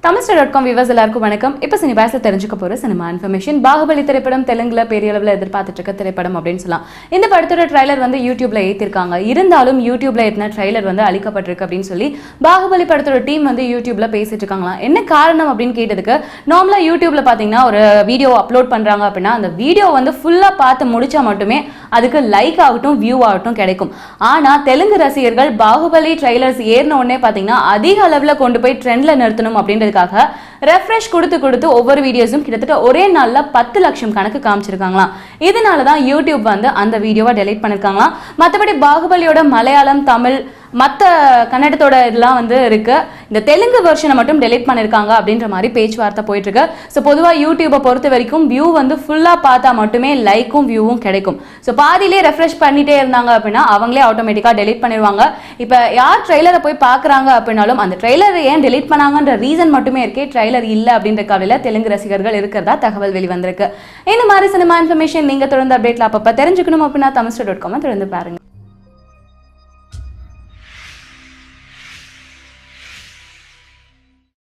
Tamistar.com viewers எல்லாருக்கும் வணக்கம். இப்போ சினிபாஸ்ல தெரிஞ்சுக்க போற சினிமா இன்ஃபர்மேஷன். பாகுபலி திரைப்படம் தெலுங்குல பெரிய அளவுல எதிர்பார்த்துட்டு இருக்க திரைப்படம் அப்படினு சொல்லலாம். இந்த படத்தோட ட்ரைலர் வந்து YouTubeல ஏத்திருக்காங்க. இருந்தாலும் YouTubeல ஏத்தின ட்ரைலர் வந்து அழிக்கப்பட்டிருக்கு அப்படினு சொல்லி பாகுபலி படத்தோட டீம் வந்து YouTubeல பேசிட்டு இருக்காங்களாம். என்ன காரணம் அப்படினு கேட்டதுக்கு நார்மலா YouTubeல பாத்தீங்கன்னா ஒரு வீடியோ அப்லோட் பண்றாங்க அப்படினா அந்த வீடியோ வந்து ஃபுல்லா பார்த்து முடிச்சா மட்டுமே அதுக்கு லைக் ஆகட்டும் வியூ ஆகட்டும் கிடைக்கும். ஆனா தெலுங்கு ரசிகர்கள் பாகுபலி ட்ரைலர்ஸ் ஏறின உடனே பாத்தீங்கன்னா அதிக அளவுல கொண்டு போய் ட்ரெண்ட்ல நிறுத்தணும் அப்படின்றது ரெஃப்ரெஷ் கொடுத்து ஒவ்வொரு வீடியோஸும் கிட்டத்தட்ட ஒரே நாள்ல 10 லட்சம் கணக்கு காமிச்சிருக்காங்களாம். இதனாலதான் யூடியூப் வந்து அந்த வீடியோவை டெலீட் பண்ணிருக்காங்களாம். மற்றபடி பாகுபலியோட மலையாளம், தமிழ், மற்ற கன்னடத்தோட இதெல்லாம் வந்து இருக்கு. இந்த தெலுங்கு வெர்ஷனை மட்டும் டெலீட் பண்ணிருக்காங்க அப்படின்ற மாதிரி பேச்சுவார்த்தை போயிட்டு இருக்கு. ஸோ பொதுவாக யூடியூபை பொறுத்த வரைக்கும் வியூ வந்து ஃபுல்லா பார்த்தா மட்டுமே லைக்கும் வியூவும் கிடைக்கும். ஸோ பாதியிலே ரெஃப்ரெஷ் பண்ணிட்டே இருந்தாங்க அப்படின்னா அவங்களே ஆட்டோமேட்டிக்கா டெலீட் பண்ணிடுவாங்க. இப்போ யார் ட்ரெய்லரை போய் பார்க்குறாங்க அப்படின்னாலும் அந்த ட்ரெய்லரை ஏன் டெலீட் பண்ணாங்கன்ற ரீசன் மட்டுமே இருக்கே, ட்ரெய்லர் இல்லை அப்படின்ற கவலையில் தெலுங்கு ரசிகர்கள் இருக்கிறதா தகவல் வெளிவந்திருக்கு. இந்த மாதிரி சினிமா இன்ஃபர்மேஷன் நீங்க தொடர்ந்து அப்டேட்ல அப்பப்போ தெரிஞ்சுக்கணும் அப்படின்னா Tamistar.com தொடர்ந்து பாருங்க.